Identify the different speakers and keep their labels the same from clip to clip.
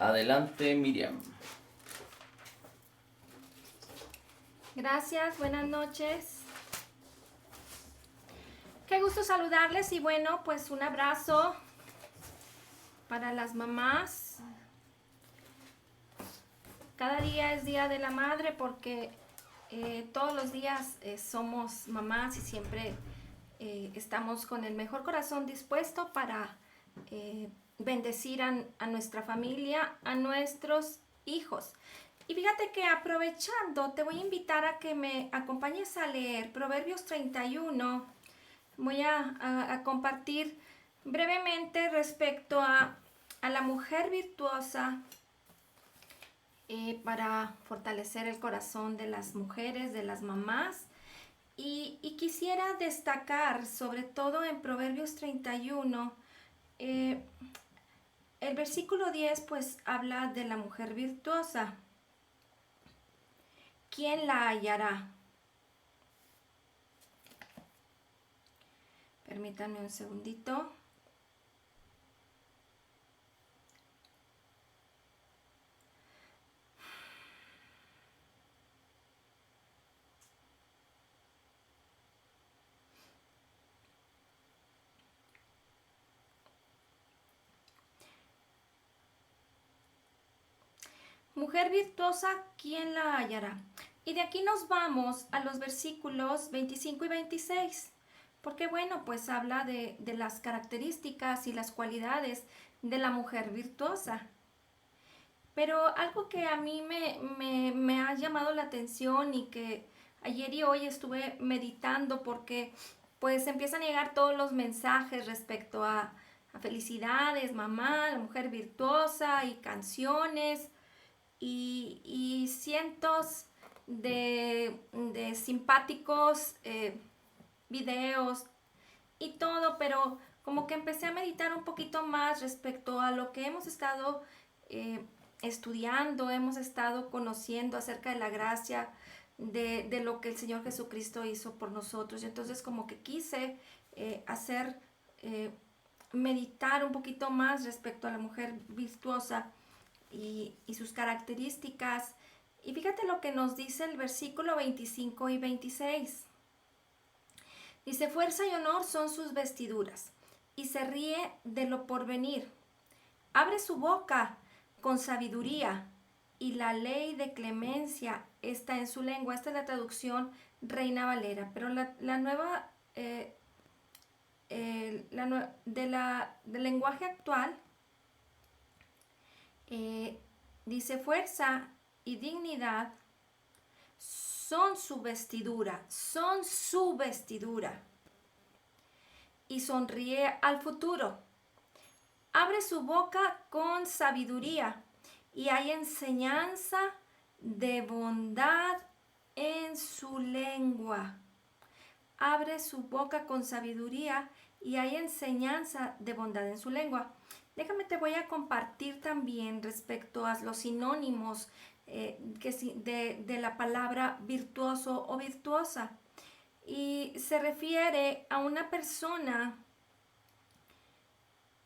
Speaker 1: Adelante, Miriam.
Speaker 2: Gracias, buenas noches. Qué gusto saludarles y bueno, pues un abrazo para las mamás. Cada día es Día de la Madre porque todos los días somos mamás y siempre estamos con el mejor corazón dispuesto para bendecir a nuestra familia, a nuestros hijos. Y fíjate que aprovechando, te voy a invitar a que me acompañes a leer Proverbios 31. Voy a compartir brevemente respecto a la mujer virtuosa para fortalecer el corazón de las mujeres, de las mamás. Y quisiera destacar, sobre todo en Proverbios 31, el versículo 10 pues habla de la mujer virtuosa. ¿Quién la hallará? Permítanme un segundito. Mujer virtuosa, ¿quién la hallará? Y de aquí nos vamos a los versículos 25 y 26, porque bueno, pues habla de las características y las cualidades de la mujer virtuosa. Pero algo que a mí me ha llamado la atención y que ayer y hoy estuve meditando porque pues empiezan a llegar todos los mensajes respecto a felicidades, mamá, la mujer virtuosa y canciones y cientos de simpáticos videos y todo, pero como que empecé a meditar un poquito más respecto a lo que hemos estado estudiando, hemos estado conociendo acerca de la gracia, de lo que el Señor Jesucristo hizo por nosotros. Y entonces como que quise hacer, meditar un poquito más respecto a la mujer virtuosa y sus características. Y fíjate lo que nos dice el versículo 25 y 26. Dice, fuerza y honor son sus vestiduras, y se ríe de lo porvenir. Abre su boca con sabiduría, y la ley de clemencia está en su lengua. Esta es la traducción Reina Valera, pero la nueva, del lenguaje actual, dice fuerza y dignidad son su vestidura. Y sonríe al futuro. Abre su boca con sabiduría y hay enseñanza de bondad en su lengua. Abre su boca con sabiduría y hay enseñanza de bondad en su lengua. Déjame, te voy a compartir también respecto a los sinónimos de la palabra virtuoso o virtuosa. Y se refiere a una persona,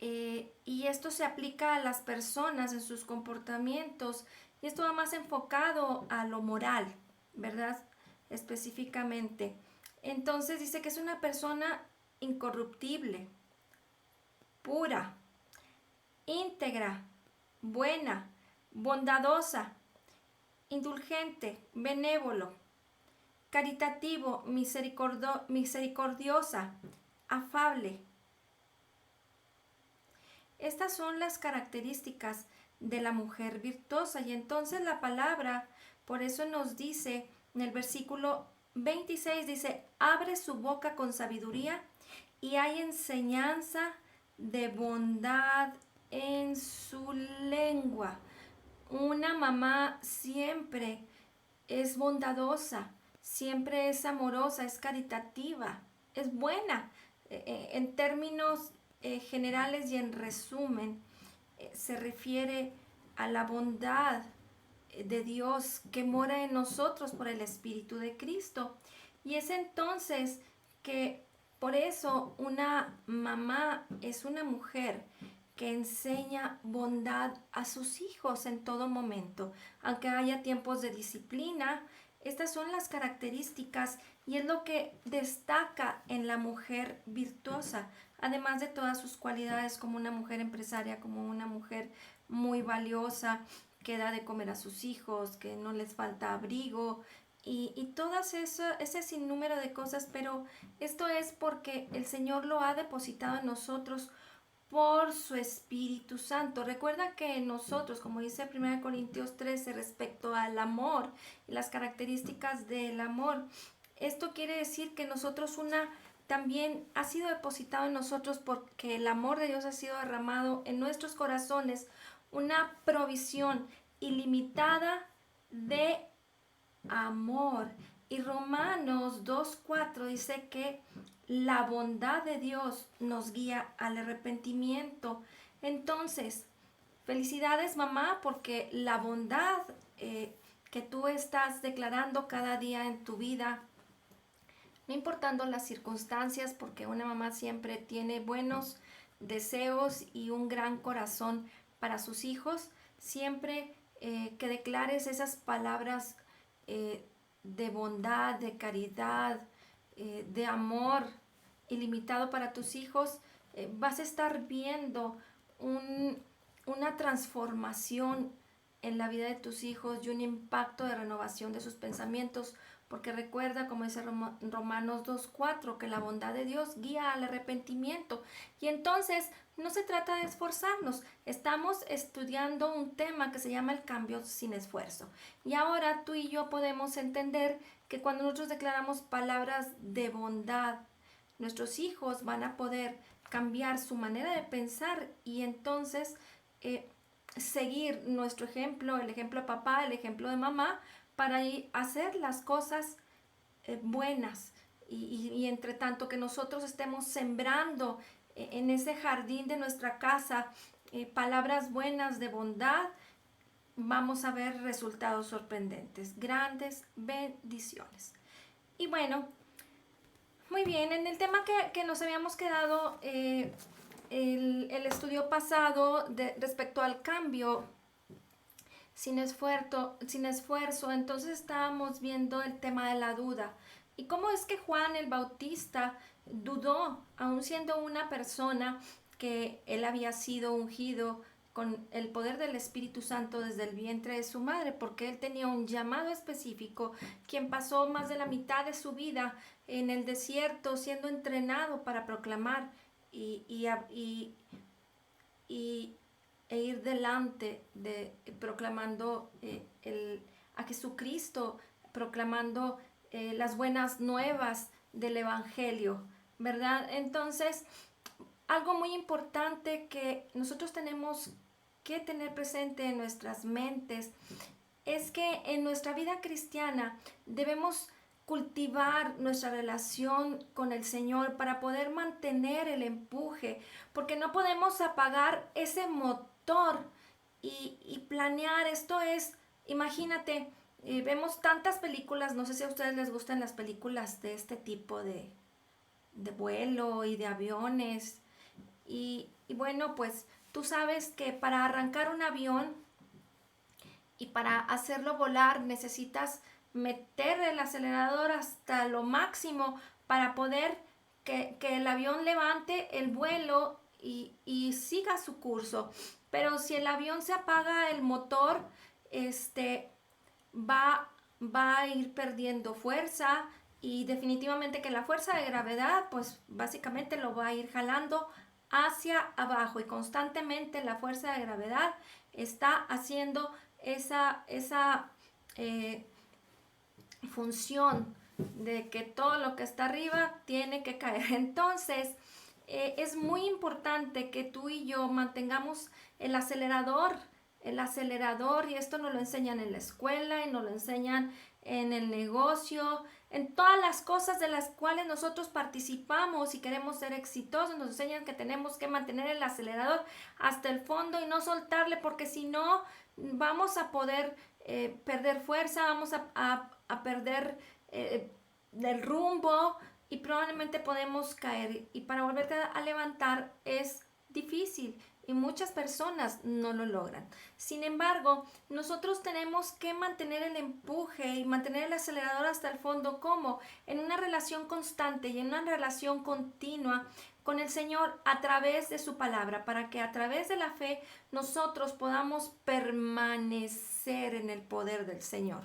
Speaker 2: y esto se aplica a las personas en sus comportamientos, y esto va más enfocado a lo moral, ¿verdad? Específicamente. Entonces dice que es una persona incorruptible, pura, íntegra, buena, bondadosa, indulgente, benévolo, caritativo, misericordiosa, afable. Estas son las características de la mujer virtuosa. Y entonces la palabra, por eso nos dice en el versículo 26, dice, abre su boca con sabiduría y hay enseñanza de bondad en su lengua. Una mamá siempre es bondadosa, siempre es amorosa, es caritativa, es buena. En términos generales y en resumen, se refiere a la bondad de Dios que mora en nosotros por el Espíritu de Cristo. Y es entonces que por eso una mamá es una mujer que enseña bondad a sus hijos en todo momento, aunque haya tiempos de disciplina. Estas son las características y es lo que destaca en la mujer virtuosa, además de todas sus cualidades como una mujer empresaria, como una mujer muy valiosa, que da de comer a sus hijos, que no les falta abrigo y todas eso, ese sinnúmero de cosas, pero esto es porque el Señor lo ha depositado en nosotros por su Espíritu Santo. Recuerda que nosotros, como dice 1 Corintios 13, respecto al amor y las características del amor, esto quiere decir que nosotros también ha sido depositado en nosotros porque el amor de Dios ha sido derramado en nuestros corazones, una provisión ilimitada de amor. Y Romanos 2:4 dice que la bondad de Dios nos guía al arrepentimiento. Entonces, felicidades mamá, porque la bondad que tú estás declarando cada día en tu vida, no importando las circunstancias, porque una mamá siempre tiene buenos deseos y un gran corazón para sus hijos, siempre que declares esas palabras de bondad, de caridad, de amor ilimitado para tus hijos, vas a estar viendo una transformación en la vida de tus hijos y un impacto de renovación de sus pensamientos, porque recuerda, como dice Romanos 2:4, que la bondad de Dios guía al arrepentimiento. Y entonces no se trata de esforzarnos, estamos estudiando un tema que se llama el cambio sin esfuerzo. Y ahora tú y yo podemos entender que cuando nosotros declaramos palabras de bondad, nuestros hijos van a poder cambiar su manera de pensar y entonces seguir nuestro ejemplo, el ejemplo de papá, el ejemplo de mamá, para hacer las cosas buenas. Y entre tanto que nosotros estemos sembrando en ese jardín de nuestra casa palabras buenas de bondad, vamos a ver resultados sorprendentes, grandes bendiciones. Y bueno, muy bien, en el tema que nos habíamos quedado el estudio pasado respecto al cambio sin esfuerzo, entonces estábamos viendo el tema de la duda. ¿Y cómo es que Juan el Bautista dudó, aun siendo una persona que él había sido ungido con el poder del Espíritu Santo desde el vientre de su madre, porque él tenía un llamado específico, quien pasó más de la mitad de su vida en el desierto siendo entrenado para proclamar y e ir delante de proclamando a Jesucristo, proclamando las buenas nuevas del Evangelio, ¿verdad? Entonces, algo muy importante que nosotros tenemos que tener presente en nuestras mentes es que en nuestra vida cristiana debemos cultivar nuestra relación con el Señor para poder mantener el empuje, porque no podemos apagar ese motor y planear. Esto es, imagínate, vemos tantas películas, no sé si a ustedes les gustan las películas de este tipo de vuelo y de aviones, y bueno, pues tú sabes que para arrancar un avión y para hacerlo volar necesitas meter el acelerador hasta lo máximo para poder que el avión levante el vuelo y siga su curso. Pero si el avión se apaga el motor, va, va a ir perdiendo fuerza y definitivamente que la fuerza de gravedad pues básicamente lo va a ir jalando hacia abajo y constantemente la fuerza de gravedad está haciendo esa función de que todo lo que está arriba tiene que caer. Entonces, es muy importante que tú y yo mantengamos el acelerador, y esto nos lo enseñan en la escuela y nos lo enseñan en el negocio, en todas las cosas de las cuales nosotros participamos y queremos ser exitosos. Nos enseñan que tenemos que mantener el acelerador hasta el fondo y no soltarle, porque si no vamos a poder perder fuerza, vamos a perder el rumbo y probablemente podemos caer, y para volverte a levantar es difícil. y muchas personas no lo logran. Sin embargo, nosotros tenemos que mantener el empuje y mantener el acelerador hasta el fondo. ¿Cómo? En una relación constante y en una relación continua con el Señor a través de su palabra, para que a través de la fe nosotros podamos permanecer en el poder del Señor.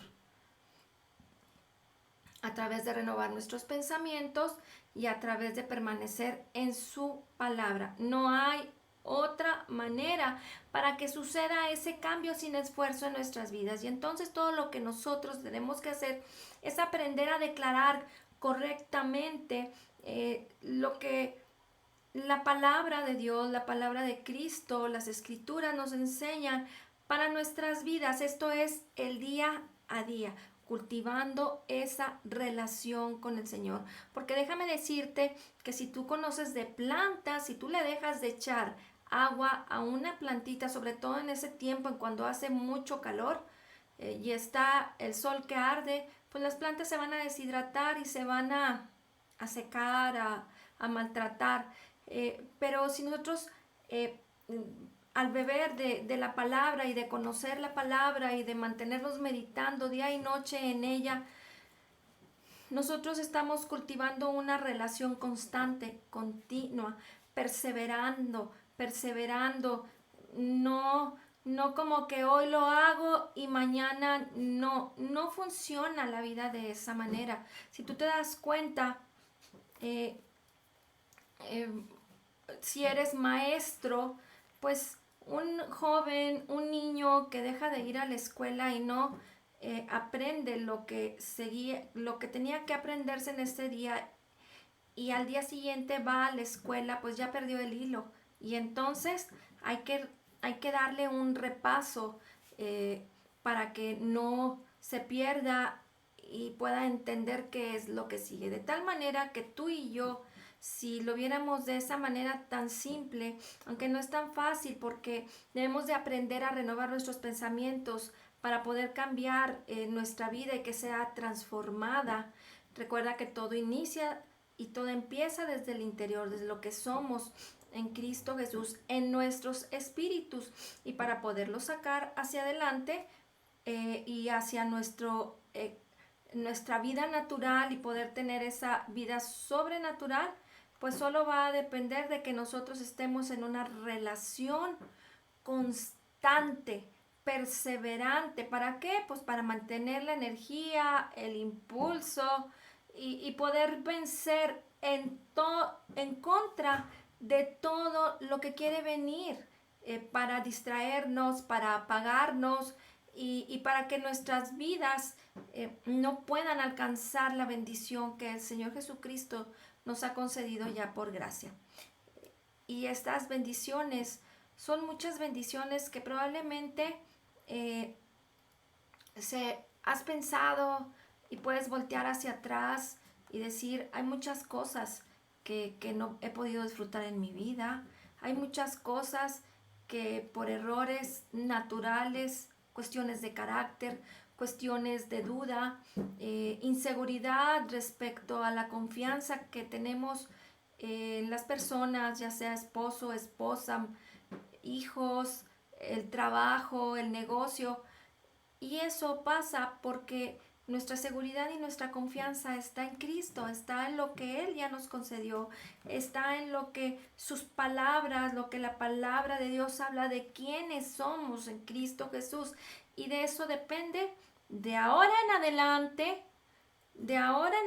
Speaker 2: A través de renovar nuestros pensamientos y a través de permanecer en su palabra. No hay otra manera para que suceda ese cambio sin esfuerzo en nuestras vidas. Y entonces todo lo que nosotros tenemos que hacer es aprender a declarar correctamente lo que la palabra de Dios, la palabra de Cristo, las escrituras nos enseñan para nuestras vidas. Esto es el día a día, cultivando esa relación con el Señor. Porque déjame decirte que si tú conoces de plantas, si tú le dejas de echar agua a una plantita, sobre todo en ese tiempo en cuando hace mucho calor y está el sol que arde, pues las plantas se van a deshidratar y se van a secar, a maltratar. Pero si nosotros al beber de la palabra y de conocer la palabra y de mantenernos meditando día y noche en ella, nosotros estamos cultivando una relación constante, continua, perseverando, no como que hoy lo hago y mañana no funciona la vida de esa manera. Si tú te das cuenta, eh, eh, si eres maestro, pues un joven, un niño que deja de ir a la escuela y no aprende lo que tenía que aprenderse en este día y al día siguiente va a la escuela, pues ya perdió el hilo. Y entonces hay que darle un repaso para que no se pierda y pueda entender qué es lo que sigue. De tal manera que tú y yo, si lo viéramos de esa manera tan simple, aunque no es tan fácil porque debemos de aprender a renovar nuestros pensamientos para poder cambiar nuestra vida y que sea transformada. Recuerda que todo inicia y todo empieza desde el interior, desde lo que somos en Cristo Jesús, en nuestros espíritus. Y para poderlo sacar hacia adelante y hacia nuestra vida natural y poder tener esa vida sobrenatural, pues solo va a depender de que nosotros estemos en una relación constante, perseverante. ¿Para qué? Pues para mantener la energía, el impulso y poder vencer en contra de todo lo que quiere venir para distraernos, para apagarnos y para que nuestras vidas no puedan alcanzar la bendición que el Señor Jesucristo nos ha concedido ya por gracia. Y estas bendiciones son muchas bendiciones que probablemente has pensado y puedes voltear hacia atrás y decir, hay muchas cosas que no he podido disfrutar en mi vida, hay muchas cosas que por errores naturales, cuestiones de carácter, cuestiones de duda, inseguridad respecto a la confianza que tenemos en las personas, ya sea esposo, esposa, hijos, el trabajo, el negocio. Y eso pasa porque nuestra seguridad y nuestra confianza está en Cristo, está en lo que Él ya nos concedió, está en lo que sus palabras, lo que la palabra de Dios habla de quiénes somos en Cristo Jesús. Y de eso depende de ahora en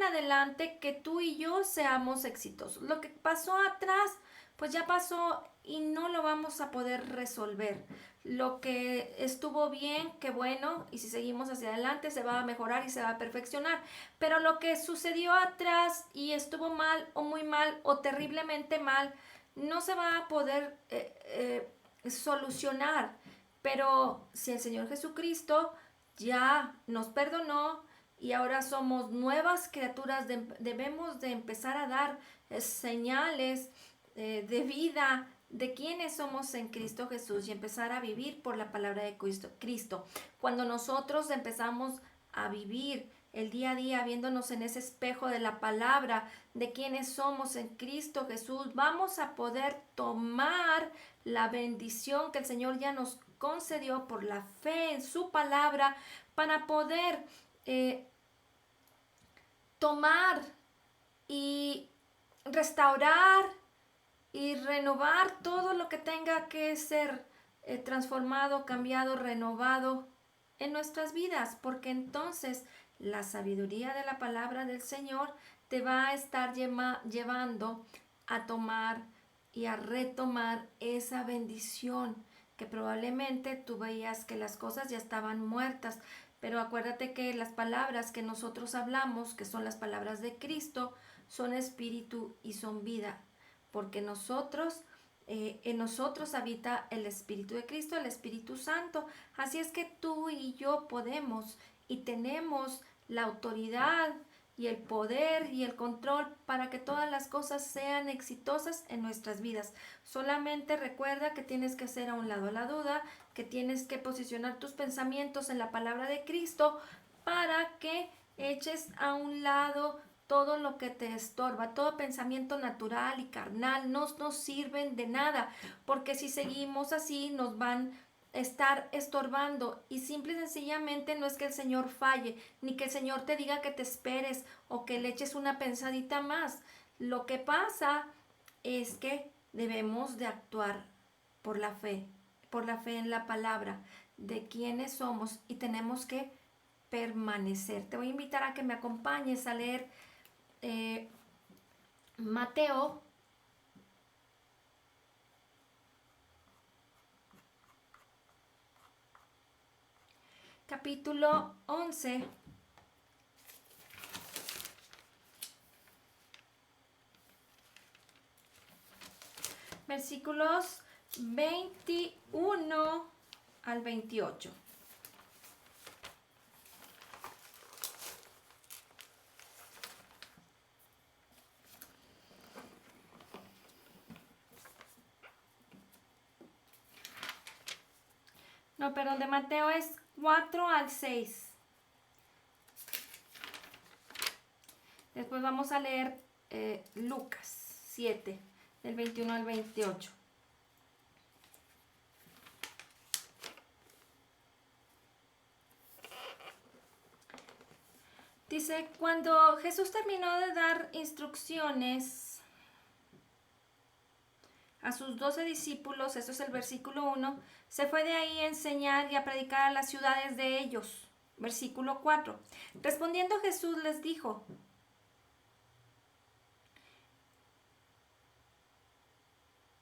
Speaker 2: adelante que tú y yo seamos exitosos. Lo que pasó atrás, pues ya pasó y no lo vamos a poder resolver. Lo que estuvo bien, qué bueno, y si seguimos hacia adelante se va a mejorar y se va a perfeccionar. Pero lo que sucedió atrás y estuvo mal o muy mal o terriblemente mal, no se va a poder solucionar. Pero si el Señor Jesucristo ya nos perdonó y ahora somos nuevas criaturas, debemos de empezar a dar señales de vida de quiénes somos en Cristo Jesús y empezar a vivir por la palabra de Cristo. Cuando nosotros empezamos a vivir el día a día, viéndonos en ese espejo de la palabra, de quiénes somos en Cristo Jesús, vamos a poder tomar la bendición que el Señor ya nos concedió por la fe en su palabra, para poder tomar y restaurar y renovar todo lo que tenga que ser transformado, cambiado, renovado en nuestras vidas, porque entonces la sabiduría de la palabra del Señor te va a estar llevando a tomar y a retomar esa bendición que probablemente tú veías que las cosas ya estaban muertas, pero acuérdate que las palabras que nosotros hablamos, que son las palabras de Cristo, son espíritu y son vida, porque en nosotros habita el Espíritu de Cristo, el Espíritu Santo. Así es que tú y yo podemos y tenemos la autoridad y el poder y el control para que todas las cosas sean exitosas en nuestras vidas. Solamente recuerda que tienes que hacer a un lado la duda, que tienes que posicionar tus pensamientos en la palabra de Cristo para que eches a un lado todo lo que te estorba, todo pensamiento natural y carnal, no nos sirven de nada, porque si seguimos así nos van a estar estorbando, y simple y sencillamente no es que el Señor falle, ni que el Señor te diga que te esperes o que le eches una pensadita más. Lo que pasa es que debemos de actuar por la fe en la palabra de quiénes somos, y tenemos que permanecer. Te voy a invitar a que me acompañes a leer Mateo capítulo 11, versículos 21 al 28. No, perdón, de Mateo es 4 al 6. Después vamos a leer Lucas 7, del 21 al 28. Dice, cuando Jesús terminó de dar instrucciones a sus 12 discípulos, esto es el versículo 1, se fue de ahí a enseñar y a predicar a las ciudades de ellos. Versículo 4. Respondiendo Jesús les dijo,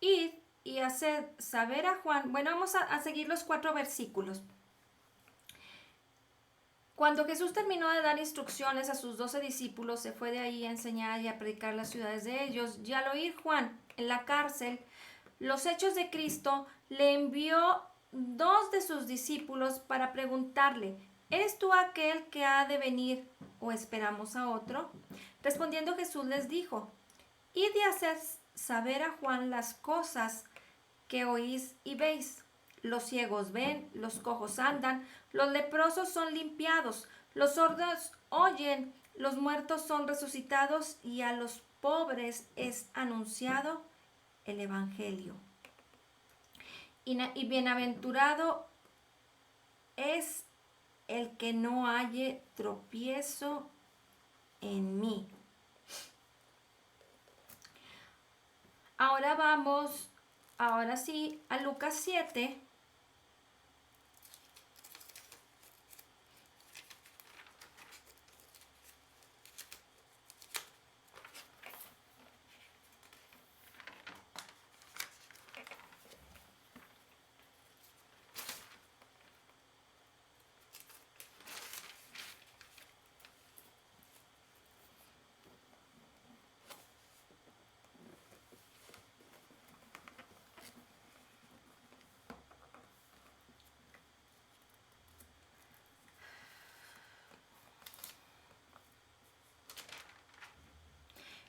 Speaker 2: id y haced saber a Juan. Bueno, vamos a seguir los 4 versículos. Cuando Jesús terminó de dar instrucciones a sus 12 discípulos, se fue de ahí a enseñar y a predicar las ciudades de ellos. Y al oír Juan en la cárcel los hechos de Cristo, le envió 2 de sus discípulos para preguntarle, ¿eres tú aquel que ha de venir o esperamos a otro? Respondiendo Jesús les dijo, id y haced saber a Juan las cosas que oís y veis. Los ciegos ven, los cojos andan, los leprosos son limpiados, los sordos oyen, los muertos son resucitados y a los pobres es anunciado el Evangelio. Y bienaventurado es el que no halle tropiezo en mí. Ahora vamos, ahora sí, a Lucas 7.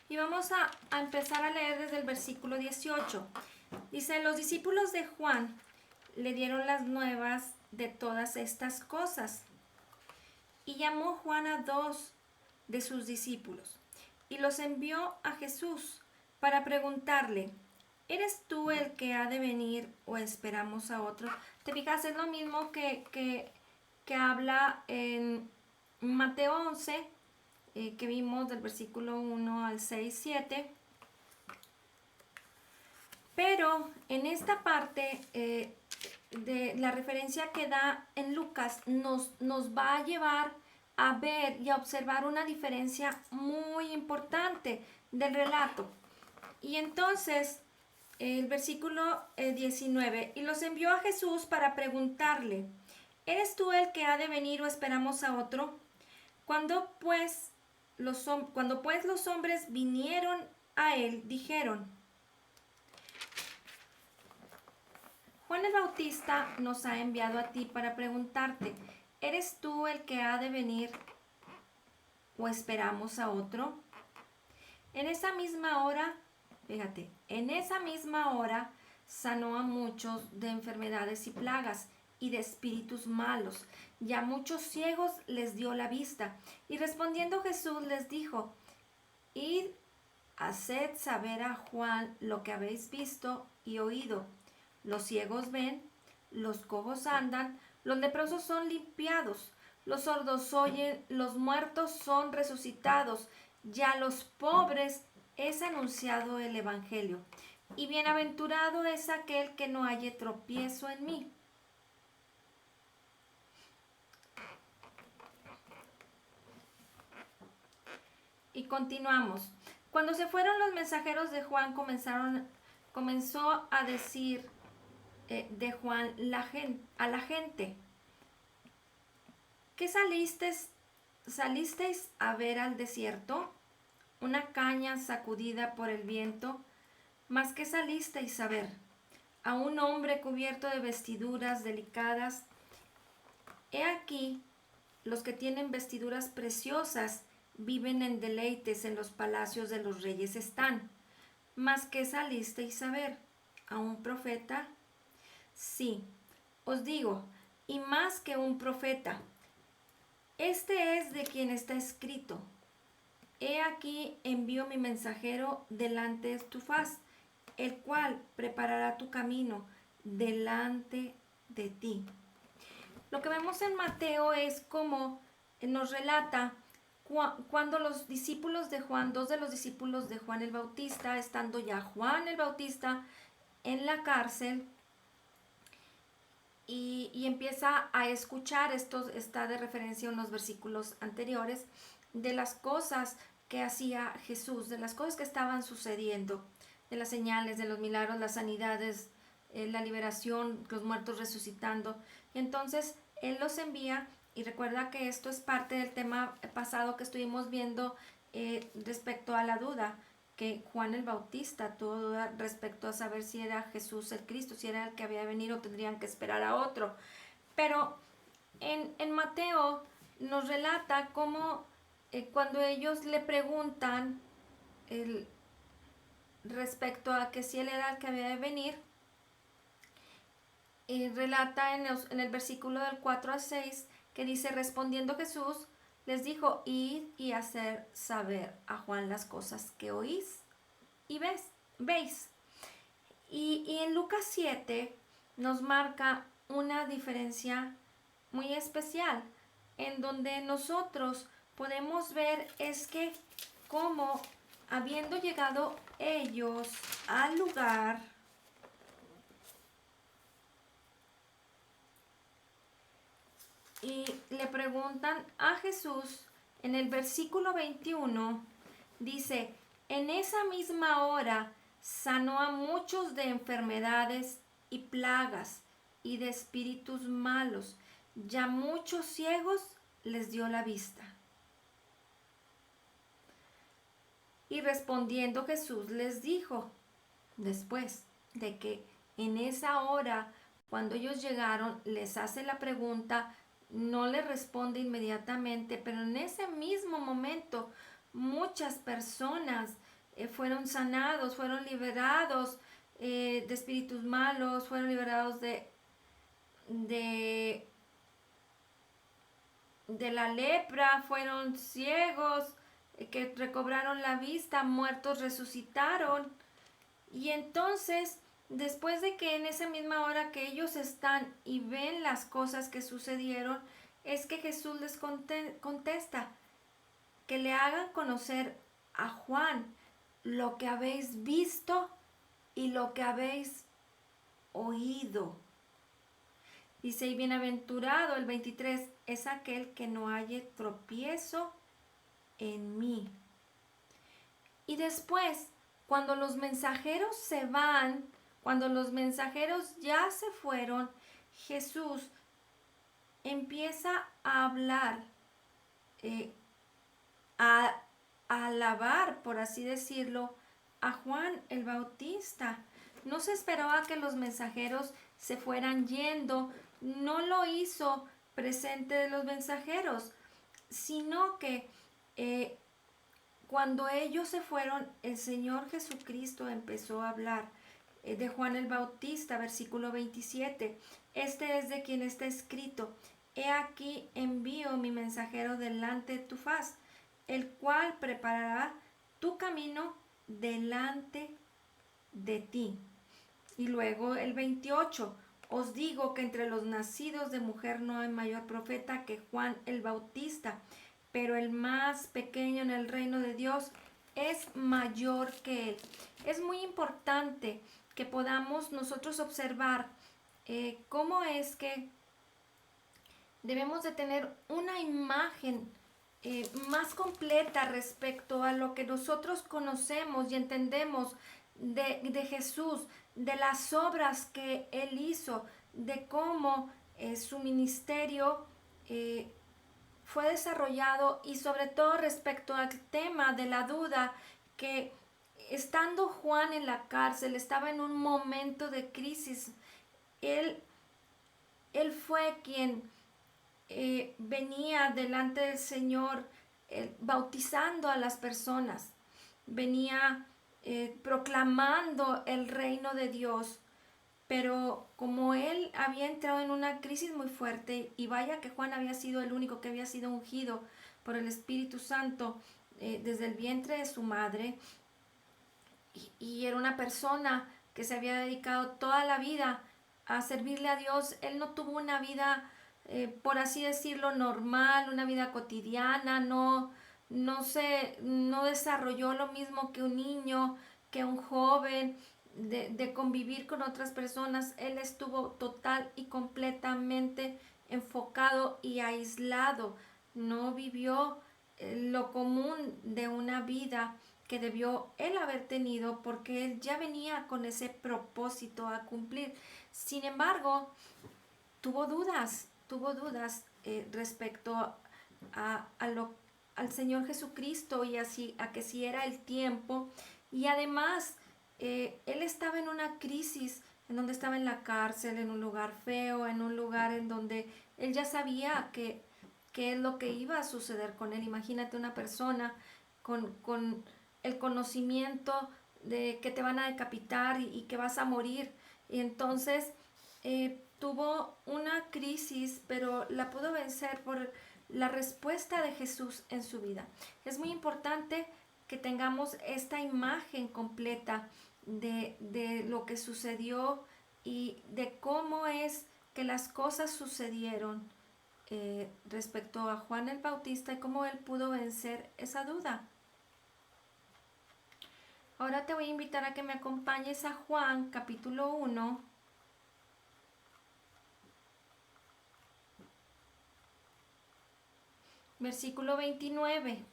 Speaker 2: Y vamos a empezar a leer desde el versículo 18. Dice, los discípulos de Juan le dieron las nuevas de todas estas cosas. Y llamó Juan a 2 de sus discípulos y los envió a Jesús para preguntarle, ¿eres tú el que ha de venir o esperamos a otro? Te fijas, es lo mismo que habla en Mateo 11, que vimos del versículo 1 al 6, 7. Pero en esta parte de la referencia que da en Lucas nos va a llevar a ver y a observar una diferencia muy importante del relato. Y entonces, el versículo 19, y los envió a Jesús para preguntarle, ¿eres tú el que ha de venir o esperamos a otro? Cuando pues los hombres vinieron a él, dijeron, Juan el Bautista nos ha enviado a ti para preguntarte, ¿eres tú el que ha de venir o esperamos a otro? En esa misma hora, fíjate, en esa misma hora sanó a muchos de enfermedades y plagas y de espíritus malos, y a muchos ciegos les dio la vista. Y respondiendo Jesús les dijo, id, haced saber a Juan lo que habéis visto y oído. Los ciegos ven, los cojos andan, los leprosos son limpiados, los sordos oyen, los muertos son resucitados, y a los pobres es anunciado el Evangelio. Y bienaventurado es aquel que no halle tropiezo en mí. Y continuamos. Cuando se fueron los mensajeros de Juan, comenzó a decir de Juan a la gente, ¿qué salisteis a ver al desierto? ¿Una caña sacudida por el viento? ¿Mas qué salisteis a ver? ¿A un hombre cubierto de vestiduras delicadas? He aquí, los que tienen vestiduras preciosas viven en deleites, en los palacios de los reyes están. ¿Mas qué salisteis a ver? ¿A un profeta? Sí, os digo, y más que un profeta. Este es de quien está escrito. He aquí envío mi mensajero delante de tu faz, el cual preparará tu camino delante de ti. Lo que vemos en Mateo es como nos relata cuando los discípulos de Juan, 2 de los discípulos de Juan el Bautista, estando ya Juan el Bautista en la cárcel, y empieza a escuchar, esto está de referencia en los versículos anteriores, de las cosas que hacía Jesús, de las cosas que estaban sucediendo, de las señales, de los milagros, las sanidades, la liberación, los muertos resucitando. Y entonces Él los envía, y recuerda que esto es parte del tema pasado que estuvimos viendo respecto a la duda, que Juan el Bautista tuvo duda respecto a saber si era Jesús el Cristo, si era el que había de venir o tendrían que esperar a otro. Pero en Mateo nos relata cómo cuando ellos le preguntan respecto a que si él era el que había de venir, relata en el versículo del 4 al 6 que dice, respondiendo Jesús, les dijo, id y hacer saber a Juan las cosas que oís y veis. Y en Lucas 7 nos marca una diferencia muy especial, en donde nosotros podemos ver es que como habiendo llegado ellos al lugar, y le preguntan a Jesús, en el versículo 21, dice, en esa misma hora sanó a muchos de enfermedades y plagas y de espíritus malos, y a muchos ciegos les dio la vista. Y respondiendo Jesús les dijo, después de que en esa hora, cuando ellos llegaron, les hace la pregunta, no le responde inmediatamente, pero en ese mismo momento muchas personas fueron sanados, fueron liberados de espíritus malos, fueron liberados de de la lepra, fueron ciegos que recobraron la vista, muertos resucitaron. Y entonces, después de que en esa misma hora que ellos están y ven las cosas que sucedieron, es que Jesús les contesta que le hagan conocer a Juan lo que habéis visto y lo que habéis oído. Dice, y bienaventurado el 23 es aquel que no halle tropiezo en mí. Y después, cuando los mensajeros se van, cuando los mensajeros ya se fueron, Jesús empieza a hablar, eh, a, a alabar, por así decirlo, a Juan el Bautista. No se esperaba que los mensajeros se fueran yendo, no lo hizo presente de los mensajeros, sino que cuando ellos se fueron, el Señor Jesucristo empezó a hablar de Juan el Bautista, versículo 27. Este es de quien está escrito: He aquí envío mi mensajero delante de tu faz, el cual preparará tu camino delante de ti. Y luego el 28. Os digo que entre los nacidos de mujer no hay mayor profeta que Juan el Bautista, pero el más pequeño en el reino de Dios es mayor que él. Es muy importante que podamos nosotros observar cómo es que debemos de tener una imagen más completa respecto a lo que nosotros conocemos y entendemos de Jesús, de las obras que Él hizo, de cómo su ministerio fue desarrollado y sobre todo respecto al tema de la duda, que estando Juan en la cárcel, estaba en un momento de crisis. Él, él fue quien venía delante del Señor bautizando a las personas, venía proclamando el reino de Dios, pero como él había entrado en una crisis muy fuerte, y vaya que Juan había sido el único que había sido ungido por el Espíritu Santo desde el vientre de su madre, y era una persona que se había dedicado toda la vida a servirle a Dios. Él no tuvo una vida, por así decirlo, normal, una vida cotidiana, no desarrolló lo mismo que un niño, que un joven, de convivir con otras personas. Él estuvo total y completamente enfocado y aislado. No vivió lo común de una vida que debió él haber tenido, porque él ya venía con ese propósito a cumplir. Sin embargo, tuvo dudas respecto al Señor Jesucristo y así a que si era el tiempo. Y además él estaba en una crisis en donde estaba en la cárcel, en un lugar feo, en un lugar en donde él ya sabía qué es lo que iba a suceder con él. Imagínate una persona con el conocimiento de que te van a decapitar y que vas a morir. Y entonces tuvo una crisis, pero la pudo vencer por la respuesta de Jesús en su vida. Es muy importante que tengamos esta imagen completa de lo que sucedió y de cómo es que las cosas sucedieron respecto a Juan el Bautista y cómo él pudo vencer esa duda. Ahora te voy a invitar a que me acompañes a Juan capítulo 1, versículo 29.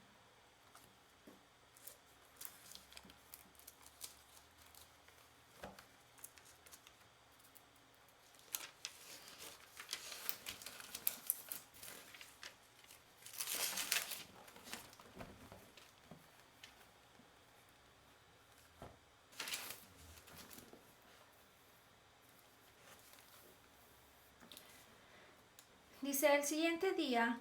Speaker 2: Dice, el siguiente día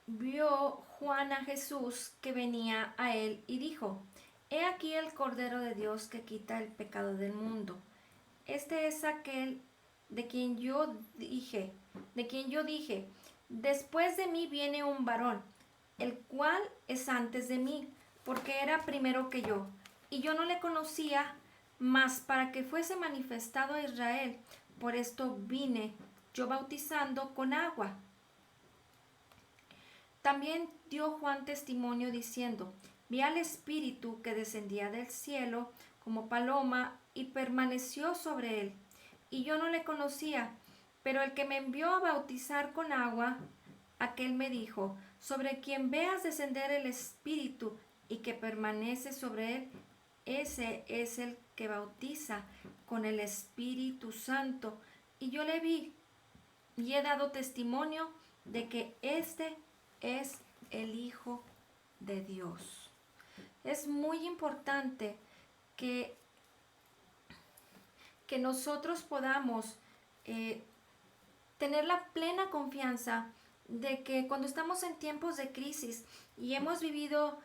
Speaker 2: vio Juan a Jesús que venía a él y dijo: He aquí el Cordero de Dios que quita el pecado del mundo. Este es aquel de quien yo dije, después de mí viene un varón, el cual es antes de mí, porque era primero que yo, y yo no le conocía, mas para que fuese manifestado a Israel, por esto vine yo bautizando con agua. También dio Juan testimonio diciendo, vi al Espíritu que descendía del cielo como paloma y permaneció sobre él. Y yo no le conocía, pero el que me envió a bautizar con agua, aquel me dijo, sobre quien veas descender el Espíritu y que permanece sobre él, ese es el que bautiza con el Espíritu Santo. Y yo le vi y he dado testimonio de que este es el Hijo de Dios. Es muy importante que, que nosotros podamos eh, tener la plena confianza de que cuando estamos en tiempos de crisis y hemos vivido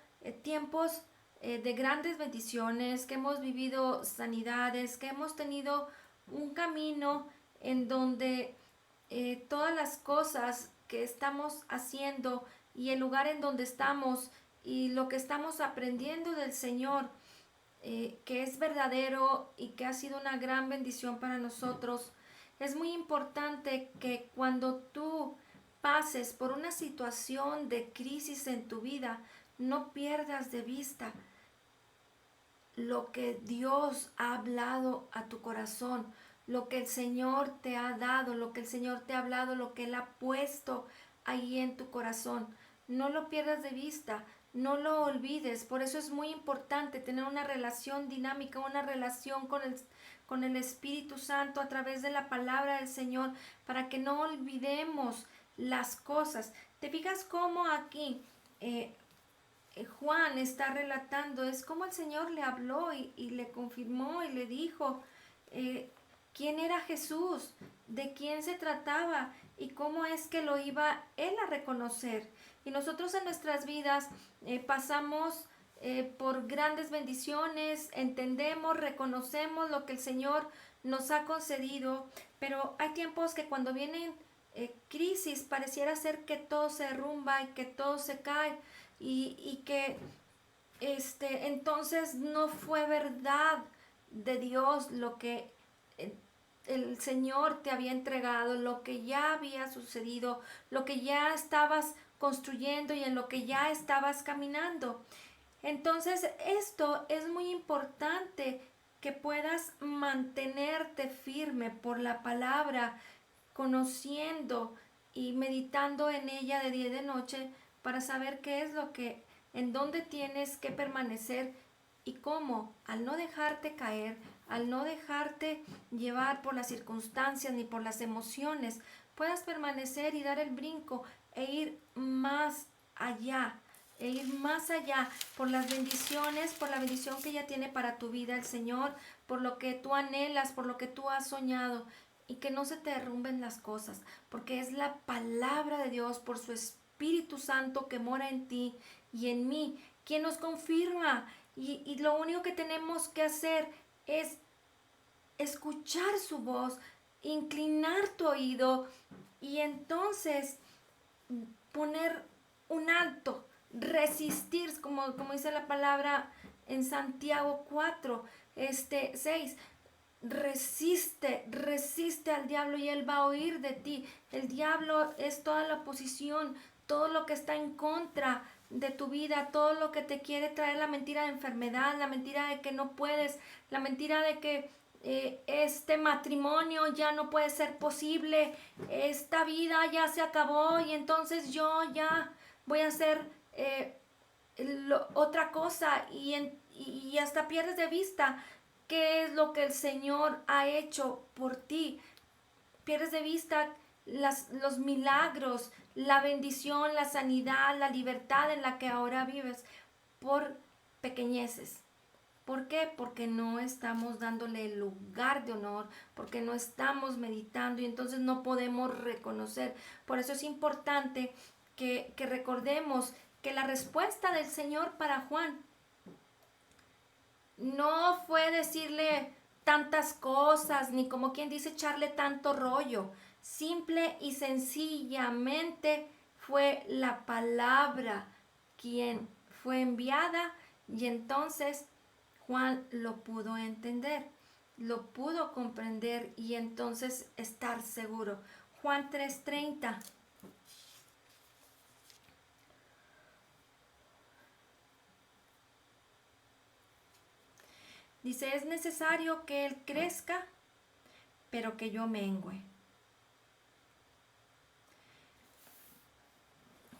Speaker 2: tiempos de grandes bendiciones, que hemos vivido sanidades, que hemos tenido un camino en donde todas las cosas que estamos haciendo y el lugar en donde estamos y lo que estamos aprendiendo del Señor, que es verdadero y que ha sido una gran bendición para nosotros. Es muy importante que cuando tú pases por una situación de crisis en tu vida, no pierdas de vista lo que Dios ha hablado a tu corazón, lo que el Señor te ha dado, lo que el Señor te ha hablado, lo que Él ha puesto ahí en tu corazón. No lo pierdas de vista, no lo olvides. Por eso es muy importante tener una relación dinámica, una relación con el Espíritu Santo a través de la palabra del Señor, para que no olvidemos las cosas. ¿Te fijas cómo aquí Juan está relatando? Es como el Señor le habló y le confirmó y le dijo quién era Jesús, de quién se trataba y cómo es que lo iba él a reconocer. Y nosotros en nuestras vidas pasamos por grandes bendiciones, entendemos, reconocemos lo que el Señor nos ha concedido, pero hay tiempos que cuando vienen crisis pareciera ser que todo se derrumba y que todo se cae y que entonces no fue verdad de Dios lo que el Señor te había entregado, lo que ya había sucedido, lo que ya estabas construyendo y en lo que ya estabas caminando. Entonces esto es muy importante, que puedas mantenerte firme por la palabra, conociendo y meditando en ella de día y de noche para saber qué es lo que, en dónde tienes que permanecer y cómo, al no dejarte caer, al no dejarte llevar por las circunstancias ni por las emociones, puedas permanecer y dar el brinco e ir más allá, por las bendiciones, por la bendición que ya tiene para tu vida el Señor, por lo que tú anhelas, por lo que tú has soñado, y que no se te derrumben las cosas, porque es la palabra de Dios, por su Espíritu Santo que mora en ti y en mí, quien nos confirma, y lo único que tenemos que hacer es escuchar su voz, inclinar tu oído y entonces poner un alto, resistir, como dice la palabra en Santiago 4, 6. Resiste al diablo y él va a huir de ti. El diablo es toda la oposición, todo lo que está en contra de tu vida, todo lo que te quiere traer la mentira de enfermedad, la mentira de que no puedes, la mentira de que este matrimonio ya no puede ser posible, esta vida ya se acabó y entonces yo ya voy a hacer otra cosa y hasta pierdes de vista qué es lo que el Señor ha hecho por ti. Pierdes de vista los milagros, la bendición, la sanidad, la libertad en la que ahora vives por pequeñeces. ¿Por qué? Porque no estamos dándole el lugar de honor, porque no estamos meditando y entonces no podemos reconocer. Por eso es importante que recordemos que la respuesta del Señor para Juan no fue decirle tantas cosas, ni como quien dice echarle tanto rollo, Simple y sencillamente fue la palabra quien fue enviada, y entonces Juan lo pudo entender, lo pudo comprender y entonces estar seguro. Juan 3:30. Dice, es necesario que Él crezca, pero que yo mengüe.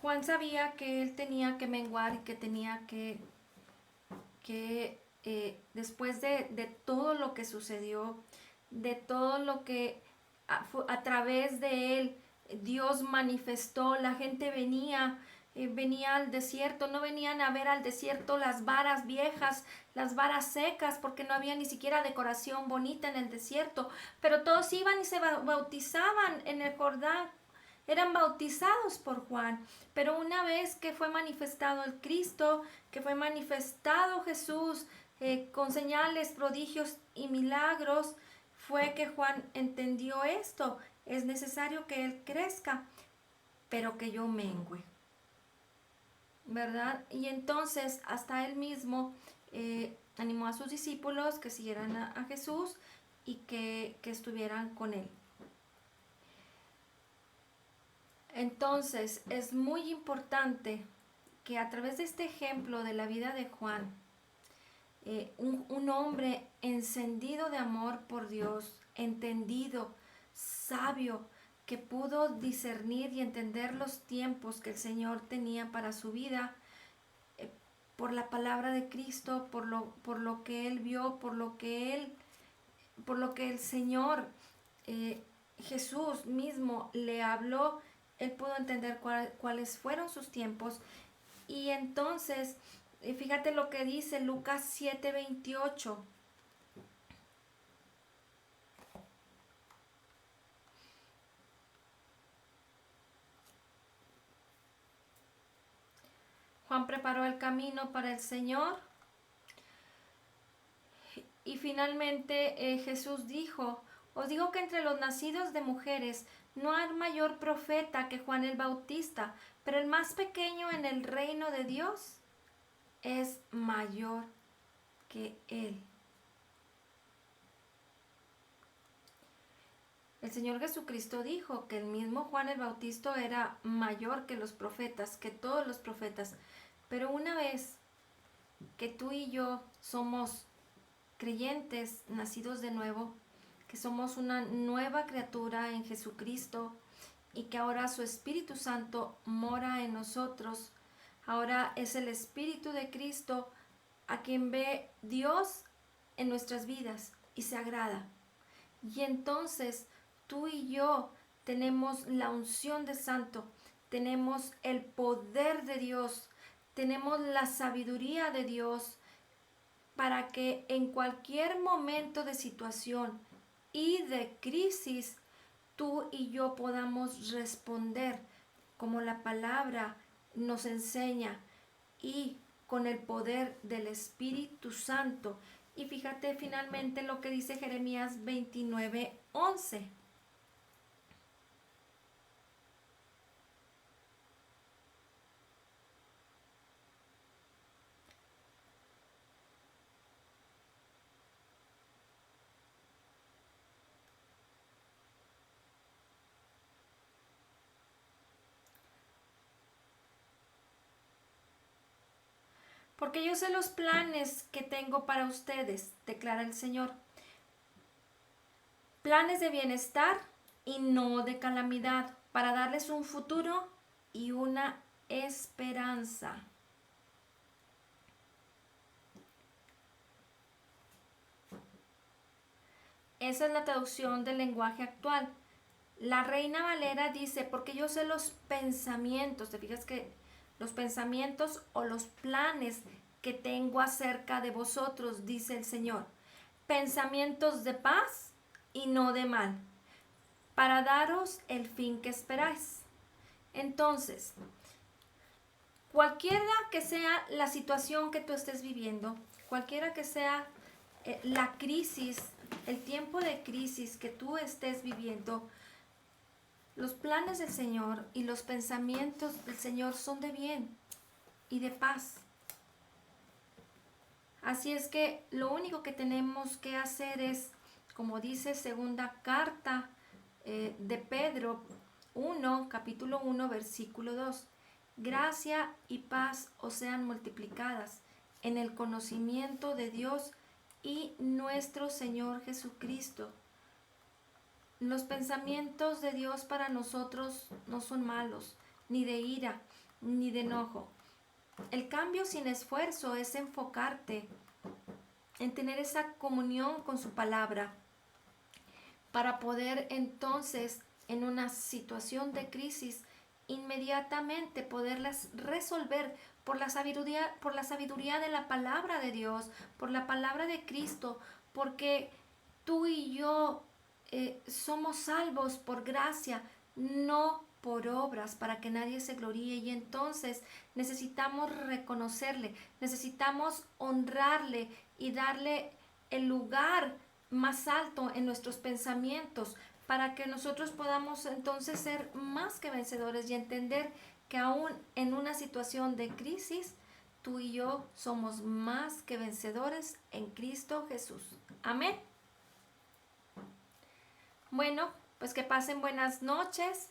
Speaker 2: Juan sabía que él tenía que menguar y que tenía que después de todo lo que sucedió, de todo lo que a través de él Dios manifestó, la gente venía al desierto, no venían a ver al desierto las varas viejas, las varas secas, porque no había ni siquiera decoración bonita en el desierto, pero todos iban y se bautizaban en el Jordán, eran bautizados por Juan. Pero una vez que fue manifestado el Cristo, que fue manifestado Jesús con señales, prodigios y milagros, fue que Juan entendió esto. Es necesario que Él crezca, pero que yo mengüe, ¿verdad? Y entonces hasta Él mismo animó a sus discípulos que siguieran a Jesús y que estuvieran con Él. Entonces es muy importante que a través de este ejemplo de la vida de Juan, un hombre encendido de amor por Dios, entendido, sabio, que pudo discernir y entender los tiempos que el Señor tenía para su vida, por la palabra de Cristo, por lo que él vio, por lo que el Señor Jesús mismo le habló, él pudo entender cuáles fueron sus tiempos. Y entonces, fíjate lo que dice Lucas 7:28. Juan preparó el camino para el Señor. Y finalmente Jesús dijo, os digo que entre los nacidos de mujeres no hay mayor profeta que Juan el Bautista, pero el más pequeño en el reino de Dios es mayor que él. El Señor Jesucristo dijo que el mismo Juan el Bautista era mayor que los profetas, que todos los profetas. Pero una vez que tú y yo somos creyentes, nacidos de nuevo, que somos una nueva criatura en Jesucristo y que ahora su Espíritu Santo mora en nosotros, ahora es el Espíritu de Cristo a quien ve Dios en nuestras vidas y se agrada. Y entonces tú y yo tenemos la unción de Santo, tenemos el poder de Dios, tenemos la sabiduría de Dios para que en cualquier momento de situación y de crisis tú y yo podamos responder como la palabra nos enseña y con el poder del Espíritu Santo. Y fíjate finalmente lo que dice Jeremías 29:11. Porque yo sé los planes que tengo para ustedes, declara el Señor. Planes de bienestar y no de calamidad, para darles un futuro y una esperanza. Esa es la traducción del lenguaje actual. La Reina Valera dice, porque yo sé los pensamientos, te fijas que los pensamientos o los planes que tengo acerca de vosotros, dice el Señor, pensamientos de paz y no de mal, para daros el fin que esperáis. Entonces, cualquiera que sea la situación que tú estés viviendo, cualquiera que sea la crisis, el tiempo de crisis que tú estés viviendo, Los planes del Señor y los pensamientos del Señor son de bien y de paz. Así es que lo único que tenemos que hacer es, como dice segunda carta de Pedro 1, capítulo 1, versículo 2, gracia y paz os sean multiplicadas en el conocimiento de Dios y nuestro Señor Jesucristo. Los pensamientos de Dios para nosotros no son malos, ni de ira, ni de enojo. El cambio sin esfuerzo es enfocarte en tener esa comunión con su palabra para poder entonces en una situación de crisis inmediatamente poderlas resolver por la sabiduría de la palabra de Dios, por la palabra de Cristo, porque tú y yo somos salvos por gracia, no por obras, para que nadie se gloríe. Y entonces necesitamos reconocerle, necesitamos honrarle y darle el lugar más alto en nuestros pensamientos, para que nosotros podamos entonces ser más que vencedores y entender que aún en una situación de crisis, tú y yo somos más que vencedores en Cristo Jesús. Amén. Bueno, pues que pasen buenas noches.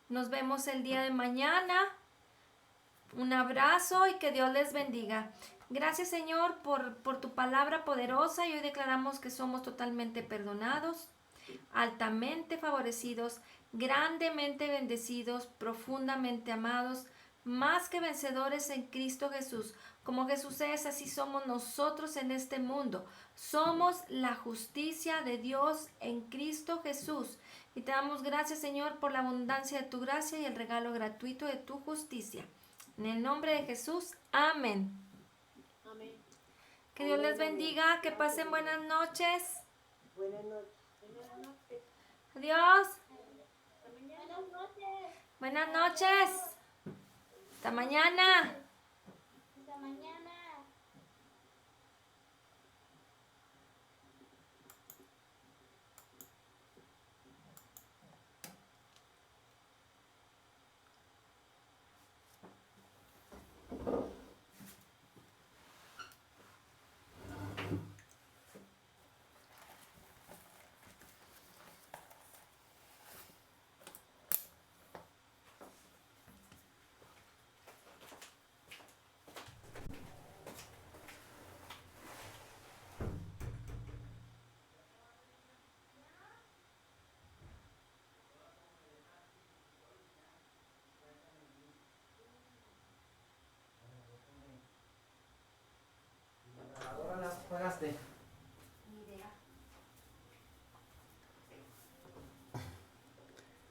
Speaker 2: Nos vemos el día de mañana. Un abrazo y que Dios les bendiga. Gracias, Señor, por tu palabra poderosa, y hoy declaramos que somos totalmente perdonados, altamente favorecidos, grandemente bendecidos, profundamente amados, más que vencedores en Cristo Jesús. Como Jesús es, así somos nosotros en este mundo. Somos la justicia de Dios en Cristo Jesús. Y te damos gracias, Señor, por la abundancia de tu gracia y el regalo gratuito de tu justicia. En el nombre de Jesús, amén.
Speaker 1: Amén.
Speaker 2: Que Dios les bendiga, que pasen buenas noches.
Speaker 1: Buenas noches. Buenas noches.
Speaker 2: Adiós.
Speaker 1: Buenas noches.
Speaker 2: Buenas noches. Hasta mañana.
Speaker 1: Hasta mañana.
Speaker 3: Ahora las pagaste.